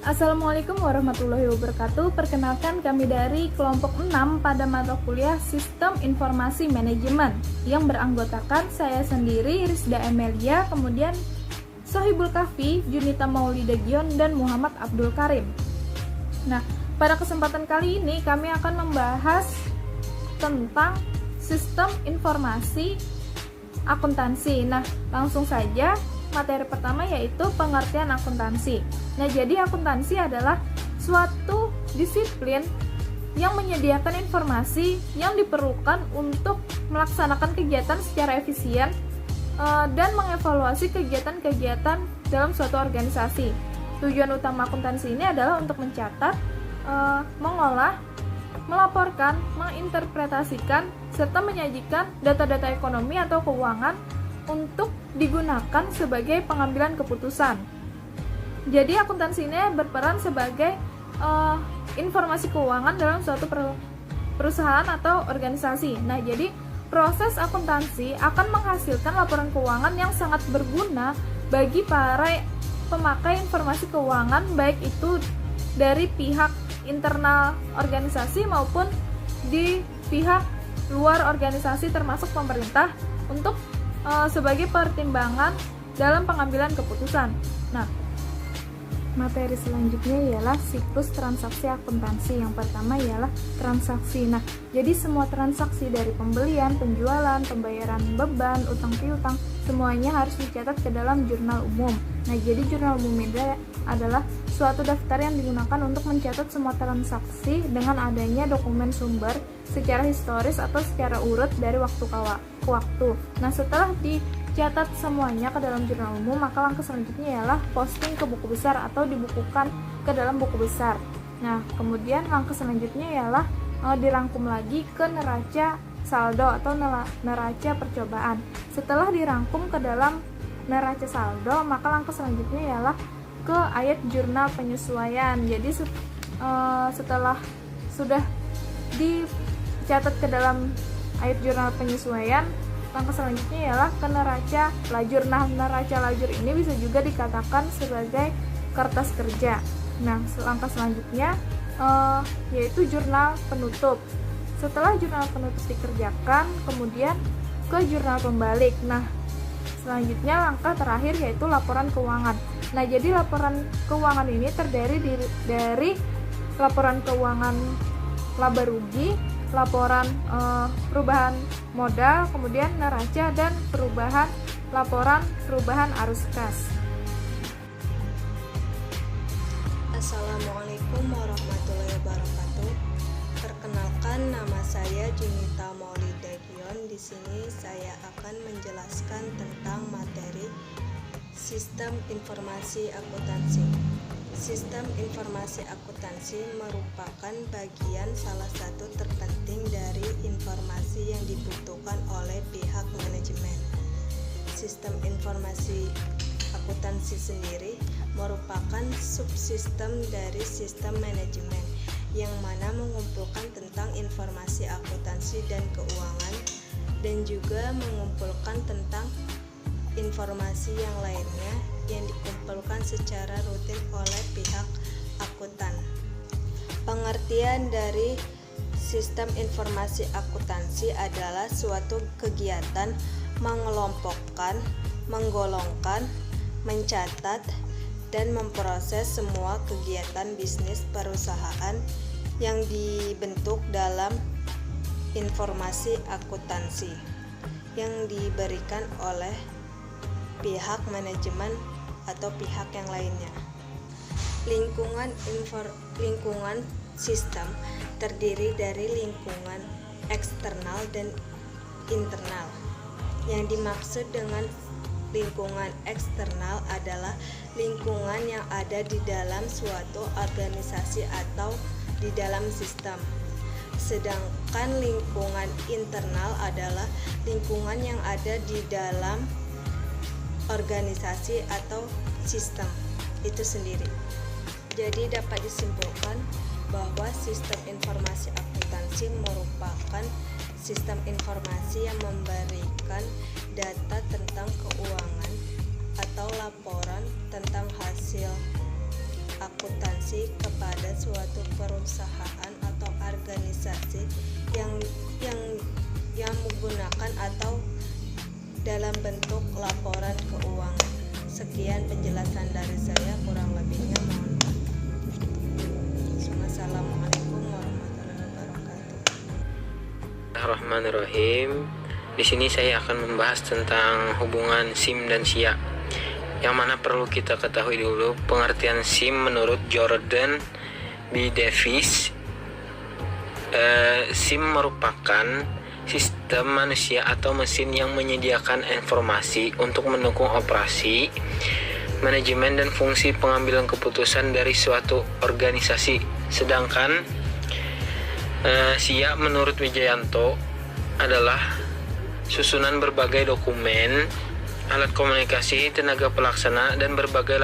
Assalamualaikum warahmatullahi wabarakatuh. Perkenalkan, kami dari kelompok 6 pada mata kuliah Sistem Informasi Manajemen yang beranggotakan saya sendiri, Rizda Emelia, kemudian Sohibul Kahfi, Junita Maulida Gion, dan Muhammad Abdul Karim. Nah, pada kesempatan kali ini kami akan membahas tentang sistem informasi akuntansi. Nah, langsung saja materi pertama yaitu pengertian akuntansi. Nah, jadi akuntansi adalah suatu disiplin yang menyediakan informasi yang diperlukan untuk melaksanakan kegiatan secara efisien dan mengevaluasi kegiatan-kegiatan dalam suatu organisasi. Tujuan utama akuntansi ini adalah untuk mencatat, mengolah, melaporkan, menginterpretasikan, serta menyajikan data-data ekonomi atau keuangan untuk digunakan sebagai pengambilan keputusan. Jadi akuntansi ini berperan sebagai informasi keuangan dalam suatu perusahaan atau organisasi. Nah, jadi proses akuntansi akan menghasilkan laporan keuangan yang sangat berguna bagi para pemakai informasi keuangan, baik itu dari pihak internal organisasi maupun di pihak luar organisasi termasuk pemerintah untuk sebagai pertimbangan dalam pengambilan keputusan. Nah, materi selanjutnya ialah siklus transaksi akuntansi. Yang pertama ialah transaksi. Nah, jadi semua transaksi dari pembelian, penjualan, pembayaran beban, utang piutang, semuanya harus dicatat ke dalam jurnal umum. Nah, jadi jurnal umum ini adalah suatu daftar yang digunakan untuk mencatat semua transaksi dengan adanya dokumen sumber secara historis atau secara urut dari waktu ke waktu. Nah, setelah dicatat semuanya ke dalam jurnal umum, maka langkah selanjutnya ialah posting ke buku besar atau dibukukan ke dalam buku besar. Nah, kemudian langkah selanjutnya ialah dirangkum lagi ke neraca saldo atau neraca percobaan. Setelah dirangkum ke dalam neraca saldo, maka langkah selanjutnya ialah ke ayat jurnal penyesuaian. Jadi setelah sudah dicatat ke dalam ayat jurnal penyesuaian, langkah selanjutnya ialah ke neraca lajur. Nah, neraca lajur ini bisa juga dikatakan sebagai kertas kerja. Nah, langkah selanjutnya yaitu jurnal penutup. Setelah jurnal penutup dikerjakan, kemudian ke jurnal pembalik. Nah, selanjutnya langkah terakhir yaitu laporan keuangan. Nah, jadi laporan keuangan ini terdiri dari laporan keuangan laba rugi, laporan perubahan modal, kemudian neraca, dan laporan perubahan arus kas. Assalamualaikum warahmatullahi wabarakatuh. Perkenalkan, nama saya Junita Maulida Gion. Di sini saya akan menjelaskan tentang materi Sistem Informasi Akuntansi. Sistem Informasi Akuntansi merupakan bagian salah satu terpenting dari informasi yang dibutuhkan oleh pihak manajemen. Sistem Informasi Akuntansi sendiri merupakan subsistem dari sistem manajemen yang mana mengumpulkan tentang informasi akuntansi dan keuangan, dan juga mengumpulkan tentang informasi yang lainnya yang dikumpulkan secara rutin oleh pihak akuntan. Pengertian dari sistem informasi akuntansi adalah suatu kegiatan mengelompokkan, menggolongkan, mencatat, dan memproses semua kegiatan bisnis perusahaan yang dibentuk dalam informasi akuntansi yang diberikan oleh pihak manajemen atau pihak yang lainnya. Lingkungan sistem terdiri dari lingkungan eksternal dan internal. Yang dimaksud dengan lingkungan eksternal adalah lingkungan yang ada di dalam suatu organisasi atau di dalam sistem. Sedangkan lingkungan internal adalah lingkungan yang ada di dalam organisasi atau sistem itu sendiri. Jadi dapat disimpulkan bahwa sistem informasi akuntansi merupakan sistem informasi yang memberikan data tentang keuangan atau laporan tentang hasil akuntansi informasi kepada suatu perusahaan atau organisasi yang menggunakan atau dalam bentuk laporan keuangan. Sekian penjelasan dari saya, kurang lebihnya mohon maaf. Assalamualaikum warahmatullahi wabarakatuh. Bismillahirrahmanirrahim. Di sini saya akan membahas tentang hubungan SIM dan SIA. Yang mana perlu kita ketahui dulu pengertian SIM menurut Jordan B. Davis. SIM merupakan sistem manusia atau mesin yang menyediakan informasi untuk mendukung operasi, manajemen, dan fungsi pengambilan keputusan dari suatu organisasi. Sedangkan SIA menurut Wijayanto adalah susunan berbagai dokumen, alat komunikasi, tenaga pelaksana, dan berbagai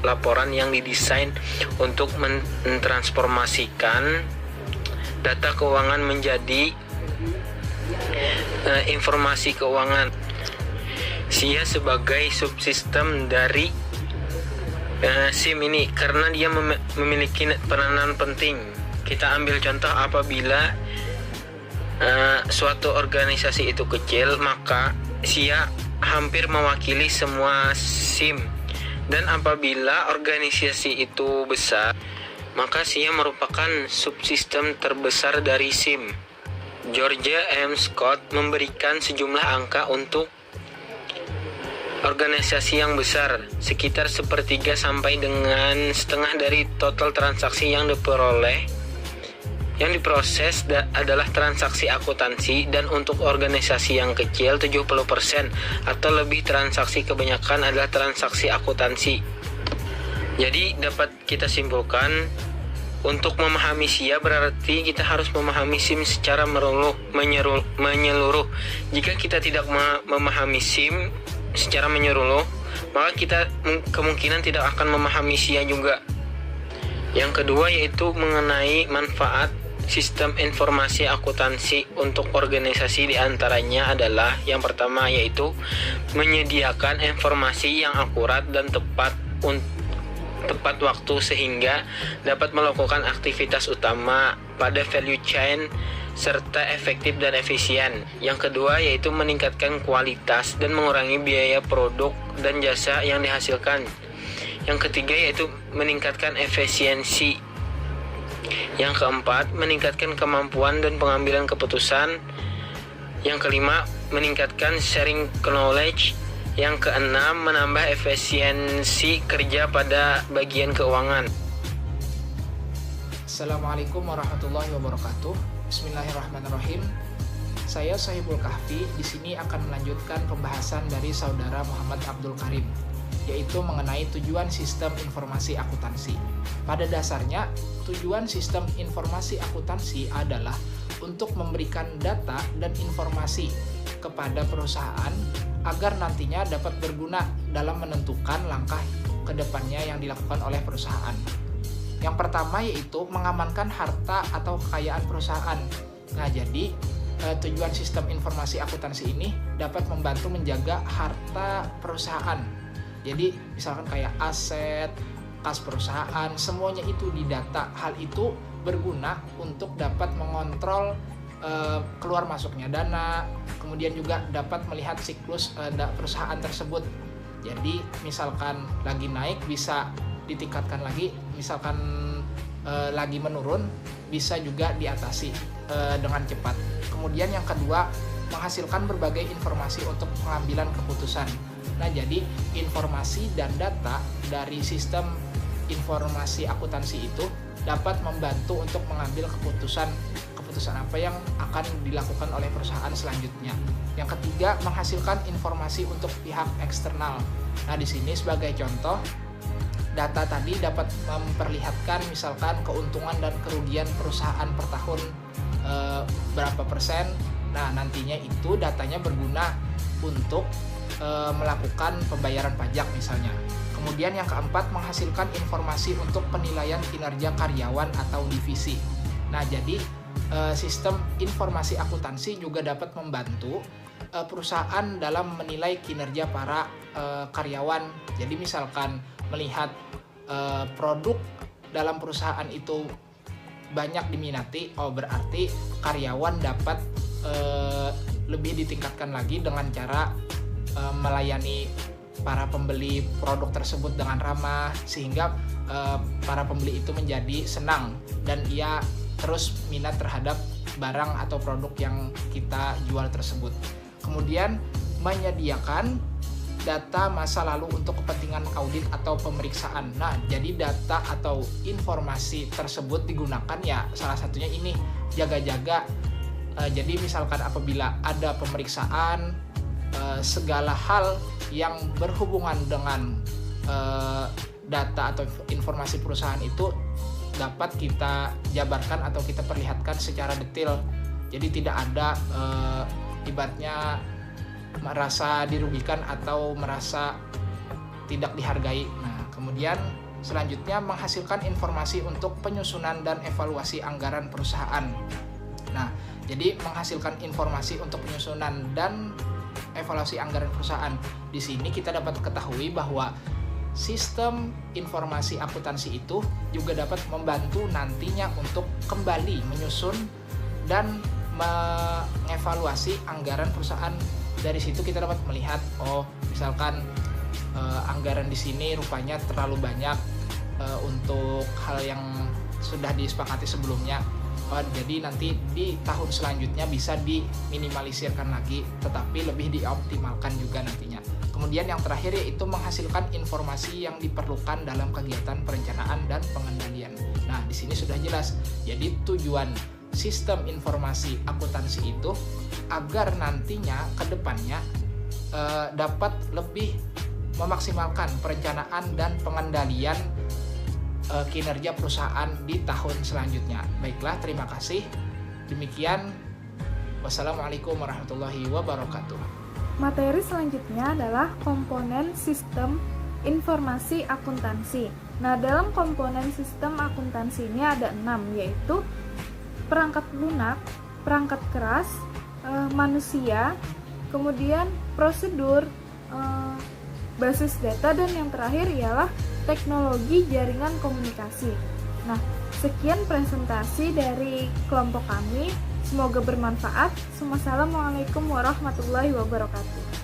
laporan yang didesain untuk mentransformasikan data keuangan menjadi informasi keuangan. SIA sebagai subsistem dari SIM ini karena dia memiliki peranan penting. Kita ambil contoh apabila suatu organisasi itu kecil, maka SIA hampir mewakili semua SIM, dan apabila organisasi itu besar, maka SIA merupakan subsistem terbesar dari SIM. George M. Scott memberikan sejumlah angka untuk organisasi yang besar, sekitar sepertiga sampai dengan setengah dari total transaksi yang diproses adalah transaksi akuntansi, dan untuk organisasi yang kecil 70% atau lebih transaksi kebanyakan adalah transaksi akuntansi. Jadi dapat kita simpulkan, untuk memahami SIA berarti kita harus memahami SIM secara menyeluruh. Jika kita tidak memahami SIM secara menyeluruh, maka kita kemungkinan tidak akan memahami SIA juga. Yang kedua yaitu mengenai manfaat sistem informasi akuntansi untuk organisasi, diantaranya adalah yang pertama yaitu menyediakan informasi yang akurat dan tepat waktu sehingga dapat melakukan aktivitas utama pada value chain serta efektif dan efisien. Yang kedua yaitu meningkatkan kualitas dan mengurangi biaya produk dan jasa yang dihasilkan. Yang ketiga yaitu meningkatkan efisiensi. Yang keempat, meningkatkan kemampuan dan pengambilan keputusan. Yang kelima, meningkatkan sharing knowledge. Yang keenam, menambah efisiensi kerja pada bagian keuangan. Assalamualaikum warahmatullahi wabarakatuh. Bismillahirrahmanirrahim. Saya Sohibul Kahfi di sini akan melanjutkan pembahasan dari saudara Muhammad Abdul Karim, yaitu mengenai tujuan sistem informasi akuntansi. Pada dasarnya, tujuan sistem informasi akuntansi adalah untuk memberikan data dan informasi kepada perusahaan agar nantinya dapat berguna dalam menentukan langkah ke depannya yang dilakukan oleh perusahaan. Yang pertama yaitu mengamankan harta atau kekayaan perusahaan. Nah, jadi tujuan sistem informasi akuntansi ini dapat membantu menjaga harta perusahaan. Jadi misalkan kayak aset, kas perusahaan, semuanya itu didata. Hal itu berguna untuk dapat mengontrol keluar masuknya dana, kemudian juga dapat melihat siklus perusahaan tersebut. Jadi misalkan lagi naik bisa ditingkatkan lagi, misalkan lagi menurun bisa juga diatasi dengan cepat. Kemudian yang kedua, menghasilkan berbagai informasi untuk pengambilan keputusan. Nah, jadi informasi dan data dari sistem informasi akuntansi itu dapat membantu untuk mengambil keputusan apa yang akan dilakukan oleh perusahaan selanjutnya. Yang ketiga, menghasilkan informasi untuk pihak eksternal. Nah, di sini sebagai contoh, data tadi dapat memperlihatkan misalkan keuntungan dan kerugian perusahaan per tahun berapa persen. Nah, nantinya itu datanya berguna untuk melakukan pembayaran pajak misalnya. Kemudian yang keempat, menghasilkan informasi untuk penilaian kinerja karyawan atau divisi. Nah, jadi sistem informasi akuntansi juga dapat membantu perusahaan dalam menilai kinerja para karyawan. Jadi misalkan melihat produk dalam perusahaan itu banyak diminati, berarti karyawan dapat lebih ditingkatkan lagi dengan cara melayani para pembeli produk tersebut dengan ramah, sehingga para pembeli itu menjadi senang dan ia terus minat terhadap barang atau produk yang kita jual tersebut. Kemudian menyediakan data masa lalu untuk kepentingan audit atau pemeriksaan. Nah, jadi data atau informasi tersebut digunakan ya salah satunya ini jaga-jaga. Jadi misalkan apabila ada pemeriksaan, segala hal yang berhubungan dengan data atau informasi perusahaan itu dapat kita jabarkan atau kita perlihatkan secara detail. Jadi tidak ada ibaratnya merasa dirugikan atau merasa tidak dihargai. Nah, kemudian selanjutnya menghasilkan informasi untuk penyusunan dan evaluasi anggaran perusahaan. Nah, jadi menghasilkan informasi untuk penyusunan dan evaluasi anggaran perusahaan. Di sini kita dapat ketahui bahwa sistem informasi akuntansi itu juga dapat membantu nantinya untuk kembali menyusun dan mengevaluasi anggaran perusahaan. Dari situ kita dapat melihat, misalkan anggaran di sini rupanya terlalu banyak untuk hal yang sudah disepakati sebelumnya. Jadi nanti di tahun selanjutnya bisa diminimalisirkan lagi, tetapi lebih dioptimalkan juga nantinya. Kemudian yang terakhir yaitu menghasilkan informasi yang diperlukan dalam kegiatan perencanaan dan pengendalian. Nah, di sini sudah jelas. Jadi tujuan sistem informasi akuntansi itu agar nantinya ke depannya dapat lebih memaksimalkan perencanaan dan pengendalian kinerja perusahaan di tahun selanjutnya. Baiklah, terima kasih. Demikian, wassalamualaikum warahmatullahi wabarakatuh. Materi selanjutnya adalah komponen sistem informasi akuntansi. Nah, dalam komponen sistem akuntansi ini ada 6, yaitu perangkat lunak, perangkat keras, manusia, kemudian prosedur, basis data, dan yang terakhir ialah teknologi jaringan komunikasi. Nah, sekian presentasi dari kelompok kami. Semoga bermanfaat. Wassalamualaikum warahmatullahi wabarakatuh.